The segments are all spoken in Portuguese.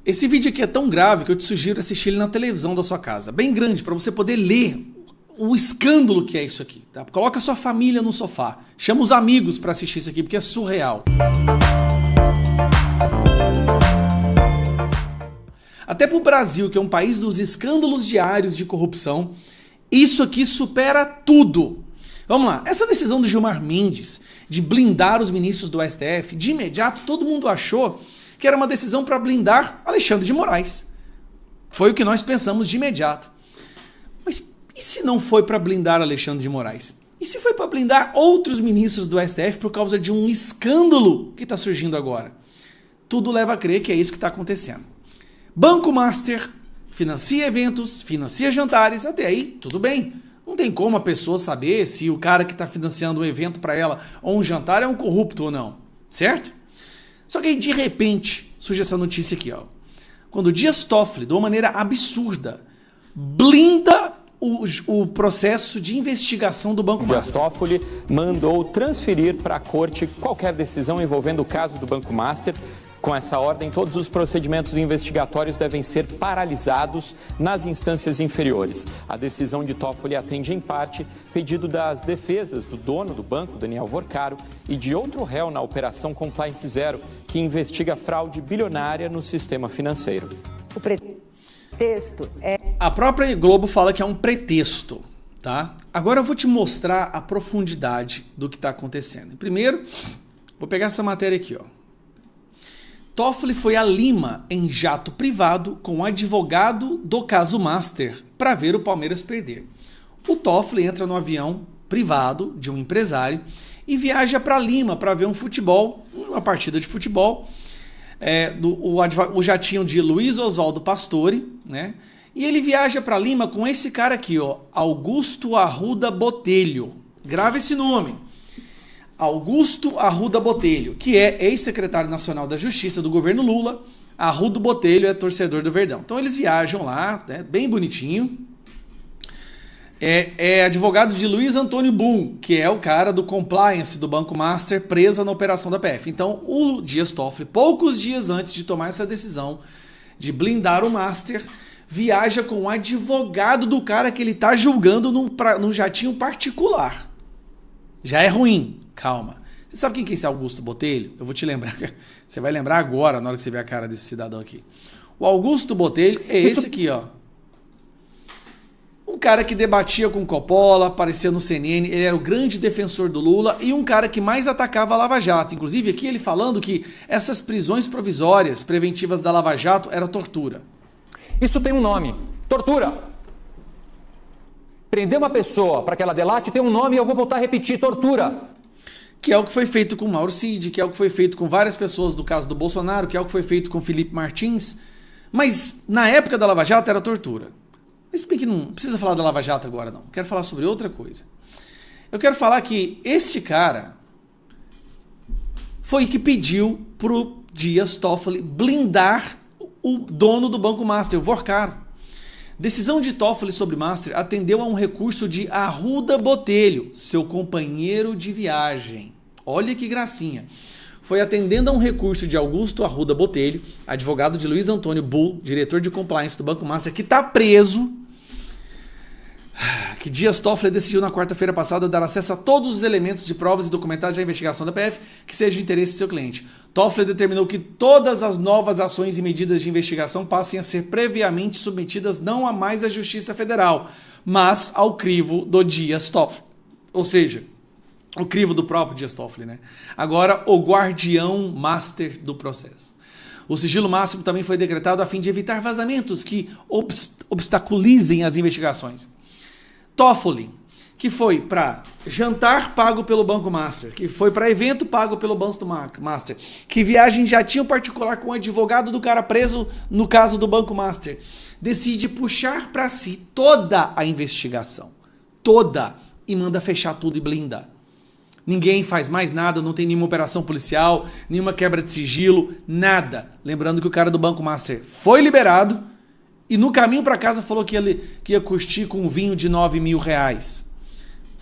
Esse vídeo aqui é tão grave que eu te sugiro assistir ele na televisão da sua casa, bem grande, para você poder ler o escândalo que é isso aqui, tá? Coloca a sua família no sofá, chama os amigos para assistir isso aqui, porque é surreal. Até pro Brasil, que é um país dos escândalos diários de corrupção, isso aqui supera tudo. Vamos lá, essa decisão do Gilmar Mendes de blindar os ministros do STF, de imediato todo mundo achou que era uma decisão para blindar Alexandre de Moraes. Foi o que nós pensamos de imediato. Mas e se não foi para blindar Alexandre de Moraes? E se foi para blindar outros ministros do STF por causa de um escândalo que está surgindo agora? Tudo leva a crer que é isso que está acontecendo. Banco Master financia eventos, financia jantares, até aí tudo bem. Não tem como a pessoa saber se o cara que está financiando um evento para ela ou um jantar é um corrupto ou não, certo? Só que aí, de repente, surge essa notícia aqui, ó. Quando o Dias Toffoli, de uma maneira absurda, blinda o processo de investigação do Banco Master. Dias Toffoli mandou transferir para a corte qualquer decisão envolvendo o caso do Banco Master. Com essa ordem, todos os procedimentos investigatórios devem ser paralisados nas instâncias inferiores. A decisão de Toffoli atende, em parte, pedido das defesas do dono do banco, Daniel Vorcaro, e de outro réu na Operação Compliance Zero, que investiga fraude bilionária no sistema financeiro. O pretexto é... A própria Globo fala que é um pretexto, tá? Agora eu vou te mostrar a profundidade do que está acontecendo. Primeiro, vou pegar essa matéria aqui, ó. Toffoli foi a Lima em jato privado com o advogado do caso Master para ver o Palmeiras perder. O Toffoli entra no avião privado de um empresário e viaja para Lima para ver um futebol, uma partida de futebol, o jatinho de Luiz Oswaldo Pastore, né? E ele viaja para Lima com esse cara aqui, ó, Augusto Arruda Botelho. Grava esse nome. Augusto Arruda Botelho, que é ex-secretário nacional da Justiça do governo Lula. Arruda Botelho é torcedor do Verdão. Então eles viajam lá, né, bem bonitinho. É advogado de Luiz Antônio Boom, que é o cara do compliance do Banco Master, preso na operação da PF. Então o Dias Toffoli, poucos dias antes de tomar essa decisão de blindar o Master, viaja com o advogado do cara que ele está julgando num jatinho particular. Já é ruim. Calma. Você sabe quem que é esse Augusto Botelho? Eu vou te lembrar. Você vai lembrar agora, na hora que você ver a cara desse cidadão aqui. O Augusto Botelho é esse aqui, ó. Um cara que debatia com Coppola, aparecia no CNN, ele era o grande defensor do Lula e um cara que mais atacava a Lava Jato. Inclusive, aqui ele falando que essas prisões provisórias, preventivas da Lava Jato, era tortura. Isso tem um nome. Tortura. Prender uma pessoa para que ela delate tem um nome e eu vou voltar a repetir. Tortura. Que é o que foi feito com o Mauro Cid, que é o que foi feito com várias pessoas do caso do Bolsonaro, que é o que foi feito com Felipe Martins. Mas na época da Lava Jato era tortura. Mas bem que não precisa falar da Lava Jato agora, não. Quero falar sobre outra coisa. Eu quero falar que este cara foi que pediu pro Dias Toffoli blindar o dono do Banco Master, o Vorcaro. Decisão de Toffoli sobre Master atendeu a um recurso de Arruda Botelho, seu companheiro de viagem. Olha que gracinha. Foi atendendo a um recurso de Augusto Arruda Botelho, advogado de Luiz Antônio Bull, diretor de compliance do Banco Master, que está preso, que Dias Toffoli decidiu na quarta-feira passada dar acesso a todos os elementos de provas e documentais da investigação da PF que seja de interesse do seu cliente. Toffoli determinou que todas as novas ações e medidas de investigação passem a ser previamente submetidas não a mais à Justiça Federal, mas ao crivo do Dias Toffoli. Ou seja, o crivo do próprio Dias Toffoli, né? Agora, o guardião master do processo. O sigilo máximo também foi decretado a fim de evitar vazamentos que obstaculizem as investigações. Toffoli, que foi para jantar pago pelo Banco Master, que foi para evento pago pelo Banco Master, que viagem já tinha um particular com o advogado do cara preso no caso do Banco Master, decide puxar para si toda a investigação, toda, e manda fechar tudo e blindar. Ninguém faz mais nada, não tem nenhuma operação policial, nenhuma quebra de sigilo, nada. Lembrando que o cara do Banco Master foi liberado e no caminho para casa falou que ia curtir com um vinho de R$9.000.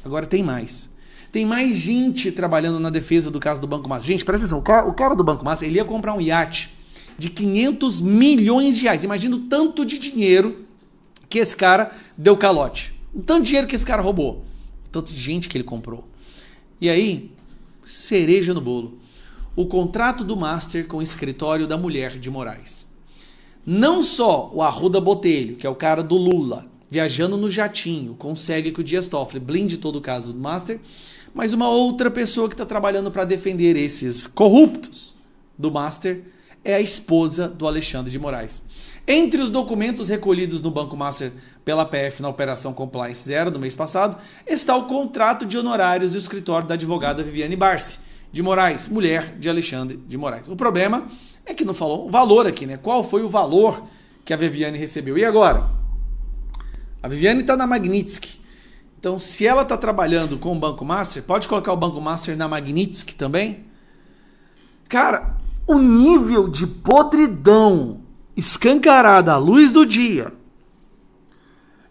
Agora tem mais. Tem mais gente trabalhando na defesa do caso do Banco Master. Gente, presta atenção, o cara do Banco Master, ele ia comprar um iate de 500 milhões de reais. Imagina o tanto de dinheiro que esse cara deu calote. O tanto de dinheiro que esse cara roubou. O tanto de gente que ele comprou. E aí, cereja no bolo. O contrato do Master com o escritório da mulher de Moraes. Não só o Arruda Botelho, que é o cara do Lula, viajando no jatinho, consegue que o Dias Toffoli blinde todo o caso do Master, mas uma outra pessoa que está trabalhando para defender esses corruptos do Master é a esposa do Alexandre de Moraes. Entre os documentos recolhidos no Banco Master pela PF na Operação Compliance Zero do mês passado, está o contrato de honorários do escritório da advogada Viviane Barsi de Moraes, mulher de Alexandre de Moraes. O problema é que não falou o valor aqui, né? Qual foi o valor que a Viviane recebeu? E agora? A Viviane está na Magnitsky. Então, se ela está trabalhando com o Banco Master, pode colocar o Banco Master na Magnitsky também? Cara, o nível de podridão escancarada à luz do dia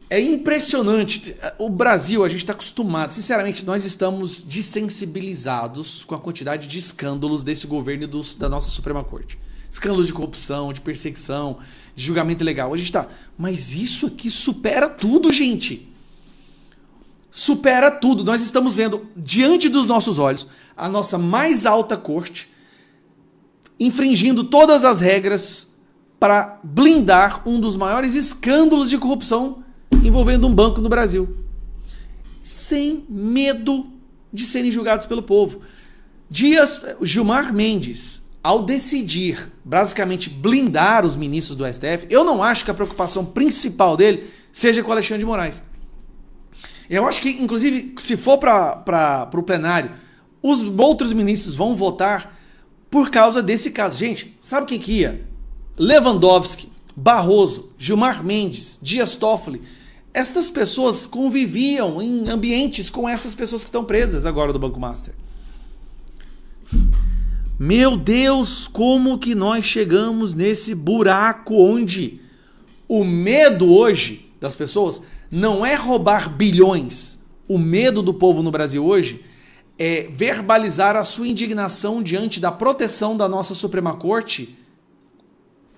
é impressionante. O Brasil, a gente está acostumado. Sinceramente, nós estamos desensibilizados com a quantidade de escândalos desse governo e da nossa Suprema Corte. Escândalos de corrupção, de perseguição, de julgamento ilegal. A gente tá. Mas isso aqui supera tudo, gente. Supera tudo. Nós estamos vendo, diante dos nossos olhos, a nossa mais alta corte infringindo todas as regras para blindar um dos maiores escândalos de corrupção envolvendo um banco no Brasil. Sem medo de serem julgados pelo povo. Gilmar Mendes, ao decidir basicamente blindar os ministros do STF, eu não acho que a preocupação principal dele seja com o Alexandre de Moraes. Eu acho que, inclusive, se for para o plenário, os outros ministros vão votar por causa desse caso. Gente, sabe quem que ia? Lewandowski, Barroso, Gilmar Mendes, Dias Toffoli. Estas pessoas conviviam em ambientes com essas pessoas que estão presas agora do Banco Master. Meu Deus, como que nós chegamos nesse buraco onde o medo hoje das pessoas não é roubar bilhões. O medo do povo no Brasil hoje é verbalizar a sua indignação diante da proteção da nossa Suprema Corte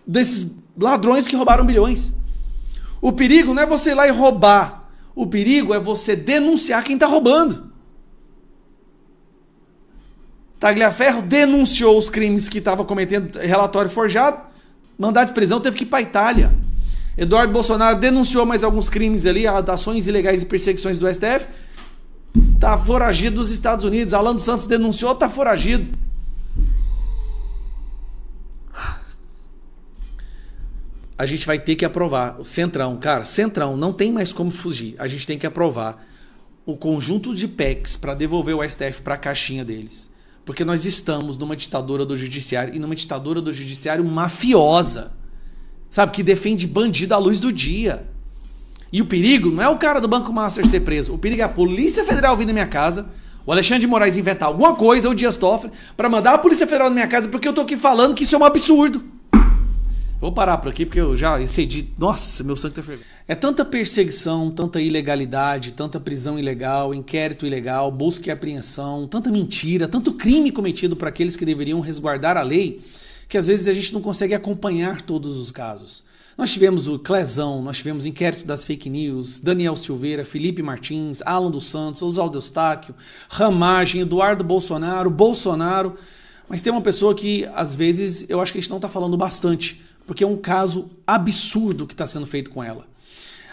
desses ladrões que roubaram bilhões. O perigo não é você ir lá e roubar. O perigo é você denunciar quem está roubando. Tagliaferro denunciou os crimes que estava cometendo, relatório forjado, mandado de prisão, teve que ir para a Itália. Eduardo Bolsonaro denunciou mais alguns crimes ali, ações ilegais e perseguições do STF, está foragido dos Estados Unidos. Alan dos Santos denunciou, está foragido. A gente vai ter que aprovar o Centrão, cara, Centrão, não tem mais como fugir. A gente tem que aprovar o conjunto de PECs para devolver o STF para a caixinha deles. Porque nós estamos numa ditadura do judiciário e numa ditadura do judiciário mafiosa. Sabe, que defende bandido à luz do dia. E o perigo não é o cara do Banco Master ser preso. O perigo é a Polícia Federal vir na minha casa, o Alexandre de Moraes inventar alguma coisa, ou o Dias Toffoli, para mandar a Polícia Federal na minha casa, porque eu tô aqui falando que isso é um absurdo. Vou parar por aqui porque eu já excedi. Nossa, meu sangue tá fervendo. É tanta perseguição, tanta ilegalidade, tanta prisão ilegal, inquérito ilegal, busca e apreensão, tanta mentira, tanto crime cometido por aqueles que deveriam resguardar a lei, que às vezes a gente não consegue acompanhar todos os casos. Nós tivemos o Clezão, nós tivemos o inquérito das fake news, Daniel Silveira, Felipe Martins, Alan dos Santos, Oswaldo Eustáquio, Ramagem, Eduardo Bolsonaro, mas tem uma pessoa que às vezes eu acho que a gente não está falando bastante, porque é um caso absurdo que está sendo feito com ela.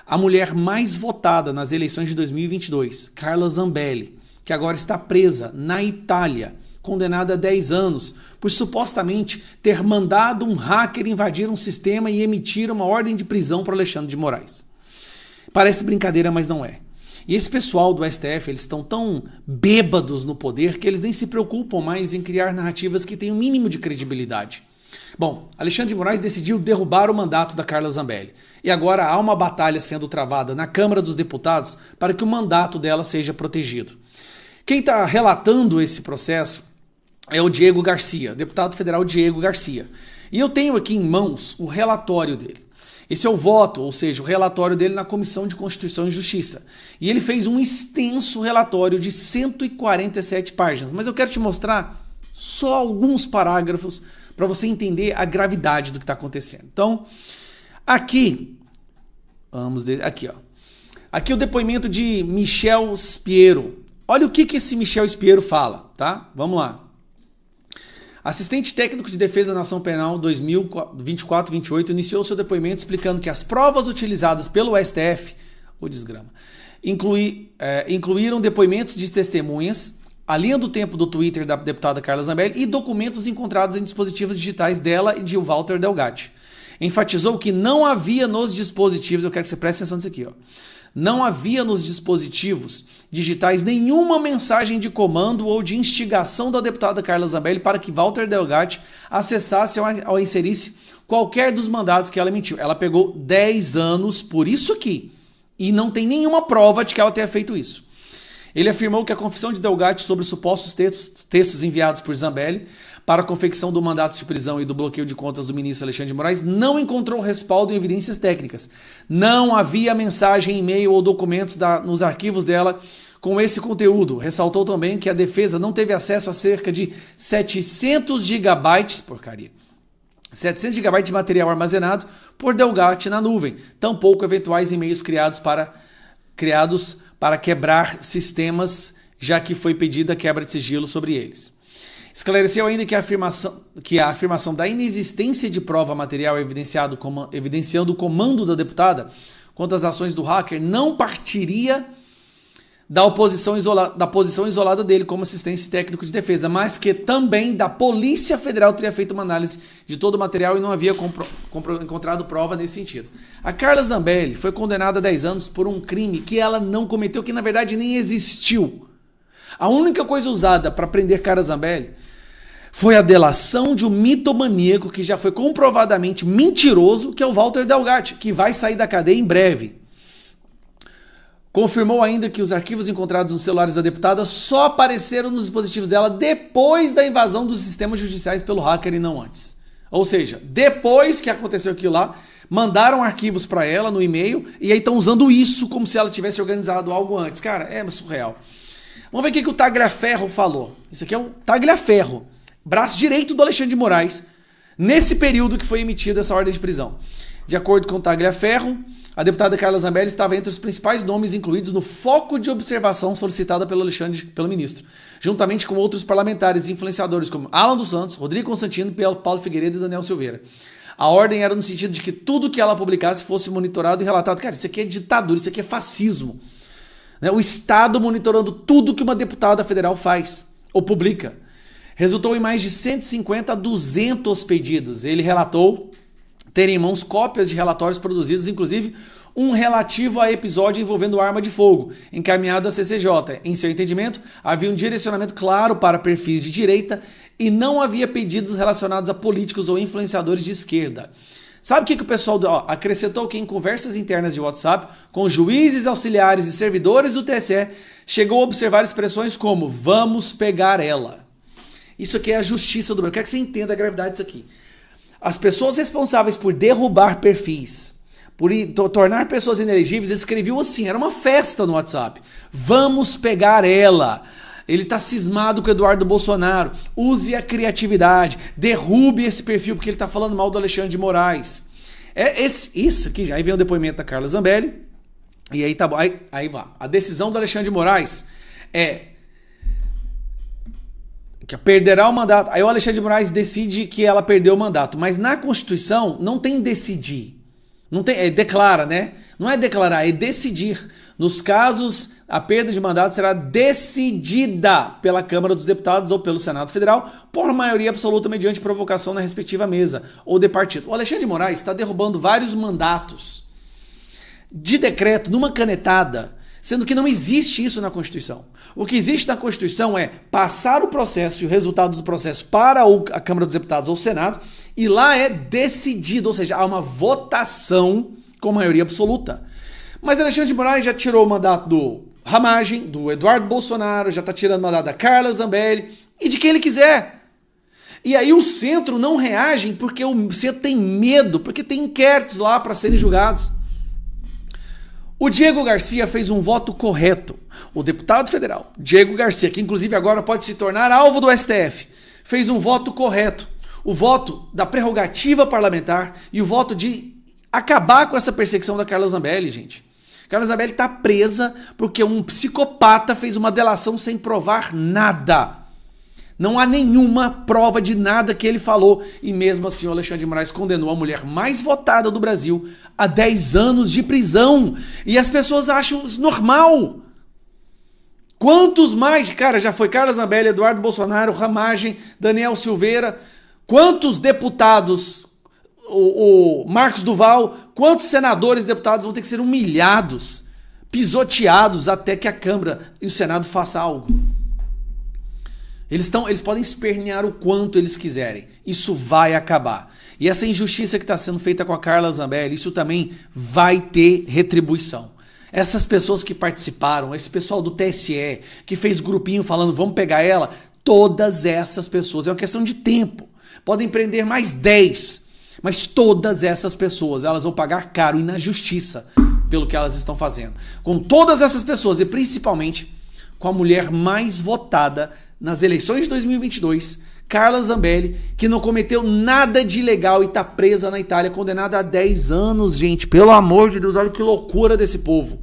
A mulher mais votada nas eleições de 2022, Carla Zambelli, que agora está presa na Itália, condenada a 10 anos, por supostamente ter mandado um hacker invadir um sistema e emitir uma ordem de prisão para Alexandre de Moraes. Parece brincadeira, mas não é. E esse pessoal do STF, eles estão tão bêbados no poder que eles nem se preocupam mais em criar narrativas que tenham um mínimo de credibilidade. Bom, Alexandre de Moraes decidiu derrubar o mandato da Carla Zambelli. E agora há uma batalha sendo travada na Câmara dos Deputados para que o mandato dela seja protegido. Quem está relatando esse processo é o Diego Garcia, deputado federal Diego Garcia. E eu tenho aqui em mãos o relatório dele. Esse é o voto, ou seja, o relatório dele na Comissão de Constituição e Justiça. E ele fez um extenso relatório de 147 páginas. Mas eu quero te mostrar só alguns parágrafos para você entender a gravidade do que está acontecendo. Então, aqui, aqui o depoimento de Michel Spiero. Olha o que esse Michel Spiero fala, tá? Vamos lá. Assistente técnico de defesa da ação penal 2024-28 iniciou seu depoimento explicando que as provas utilizadas pelo STF, incluíram depoimentos de testemunhas, a linha do tempo do Twitter da deputada Carla Zambelli e documentos encontrados em dispositivos digitais dela e de Walter Delgatti. Enfatizou que não havia nos dispositivos, eu quero que você preste atenção nisso aqui, ó. Não havia nos dispositivos digitais nenhuma mensagem de comando ou de instigação da deputada Carla Zambelli para que Walter Delgatti acessasse ou inserisse qualquer dos mandados que ela emitiu. Ela pegou 10 anos por isso aqui e não tem nenhuma prova de que ela tenha feito isso. Ele afirmou que a confissão de Delgatti sobre os supostos textos enviados por Zambelli para a confecção do mandato de prisão e do bloqueio de contas do ministro Alexandre de Moraes não encontrou respaldo em evidências técnicas. Não havia mensagem, e-mail ou documentos nos arquivos dela com esse conteúdo. Ressaltou também que a defesa não teve acesso a cerca de 700 gigabytes, 700 gigabytes de material armazenado por Delgatti na nuvem, tampouco eventuais e-mails criados para quebrar sistemas, já que foi pedida a quebra de sigilo sobre eles. Esclareceu ainda que a afirmação da inexistência de prova material evidenciando o comando da deputada quanto às ações do hacker não partiria da posição isolada dele como assistente técnico de defesa, mas que também da Polícia Federal teria feito uma análise de todo o material e não havia encontrado prova nesse sentido. A Carla Zambelli foi condenada a 10 anos por um crime que ela não cometeu, que na verdade nem existiu. A única coisa usada para prender Carla Zambelli foi a delação de um mitomaníaco que já foi comprovadamente mentiroso, que é o Walter Delgatti, que vai sair da cadeia em breve. Confirmou ainda que os arquivos encontrados nos celulares da deputada só apareceram nos dispositivos dela depois da invasão dos sistemas judiciais pelo hacker e não antes. Ou seja, depois que aconteceu aquilo lá, mandaram arquivos para ela no e-mail e aí estão usando isso como se ela tivesse organizado algo antes. Cara, é surreal. Vamos ver o que o Tagliaferro falou. Isso aqui é o Tagliaferro, braço direito do Alexandre de Moraes, nesse período que foi emitida essa ordem de prisão. De acordo com o Tagliaferro, a deputada Carla Zambelli estava entre os principais nomes incluídos no foco de observação solicitada pelo ministro, juntamente com outros parlamentares e influenciadores como Alan dos Santos, Rodrigo Constantino, Paulo Figueiredo e Daniel Silveira. A ordem era no sentido de que tudo que ela publicasse fosse monitorado e relatado. Cara, isso aqui é ditadura, isso aqui é fascismo. O Estado monitorando tudo que uma deputada federal faz ou publica. Resultou em mais de 150 a 200 pedidos. Ele relatou ter em mãos cópias de relatórios produzidos, inclusive um relativo a episódio envolvendo arma de fogo, encaminhado à CCJ. Em seu entendimento, havia um direcionamento claro para perfis de direita e não havia pedidos relacionados a políticos ou influenciadores de esquerda. Sabe o que o pessoal acrescentou? Que em conversas internas de WhatsApp com juízes, auxiliares e servidores do TSE, chegou a observar expressões como "vamos pegar ela". Isso aqui é a justiça do Brasil. Eu quero que você entenda a gravidade disso aqui. As pessoas responsáveis por derrubar perfis, por tornar pessoas inelegíveis, escreviam assim, era uma festa no WhatsApp. "Vamos pegar ela". Ele tá cismado com o Eduardo Bolsonaro. Use a criatividade. Derrube esse perfil porque ele tá falando mal do Alexandre de Moraes. Isso aqui, já aí vem o depoimento da Carla Zambelli. E aí tá bom. Aí vai. A decisão do Alexandre de Moraes é que perderá o mandato. Aí o Alexandre de Moraes decide que ela perdeu o mandato. Mas na Constituição não tem decidir. Não tem, declara, né? Não é declarar, é decidir. Nos casos, a perda de mandato será decidida pela Câmara dos Deputados ou pelo Senado Federal por maioria absoluta mediante provocação na respectiva mesa ou de partido. O Alexandre de Moraes está derrubando vários mandatos de decreto numa canetada, sendo que não existe isso na Constituição. O que existe na Constituição é passar o processo e o resultado do processo para a Câmara dos Deputados ou o Senado, e lá é decidido, ou seja, há uma votação com maioria absoluta. Mas Alexandre de Moraes já tirou o mandato do Ramagem, do Eduardo Bolsonaro, já está tirando o mandato da Carla Zambelli e de quem ele quiser. E aí o centro não reage porque o centro tem medo, porque tem inquéritos lá para serem julgados. O Diego Garcia fez um voto correto. O deputado federal, Diego Garcia, que inclusive agora pode se tornar alvo do STF, fez um voto correto. o voto da prerrogativa parlamentar e o voto de acabar com essa perseguição da Carla Zambelli, gente. Carla Zambelli está presa porque um psicopata fez uma delação sem provar nada. Não há nenhuma prova de nada que ele falou. E mesmo assim o Alexandre de Moraes condenou a mulher mais votada do Brasil a 10 anos de prisão. E as pessoas acham isso normal. Quantos mais? Cara, já foi Carla Zambelli, Eduardo Bolsonaro, Ramagem, Daniel Silveira. Quantos deputados, o Marcos Duval, quantos senadores e deputados vão ter que ser humilhados, pisoteados até que a Câmara e o Senado façam algo? Eles podem espernear o quanto eles quiserem. Isso vai acabar. E essa injustiça que está sendo feita com a Carla Zambelli, isso também vai ter retribuição. Essas pessoas que participaram, esse pessoal do TSE, que fez grupinho falando vamos pegar ela, todas essas pessoas, é uma questão de tempo. Podem prender mais 10, mas todas essas pessoas, elas vão pagar caro e na justiça pelo que elas estão fazendo. Com todas essas pessoas e principalmente com a mulher mais votada nas eleições de 2022, Carla Zambelli, que não cometeu nada de ilegal e está presa na Itália, condenada a 10 anos, gente. Pelo amor de Deus, olha que loucura desse povo.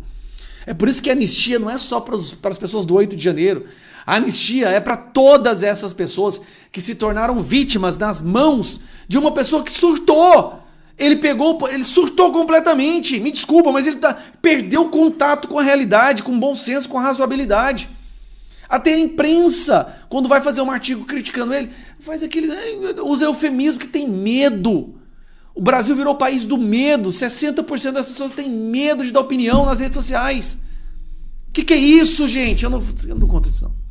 É por isso que a anistia não é só para as pessoas do 8 de janeiro. A anistia é para todas essas pessoas que se tornaram vítimas nas mãos de uma pessoa que surtou. Ele surtou completamente. Me desculpa, mas ele perdeu o contato com a realidade, com o bom senso, com a razoabilidade. Até a imprensa, quando vai fazer um artigo criticando ele, usa eufemismo que tem medo. O Brasil virou o país do medo. 60% das pessoas têm medo de dar opinião nas redes sociais. O que é isso, gente? Eu não dou conta disso, não.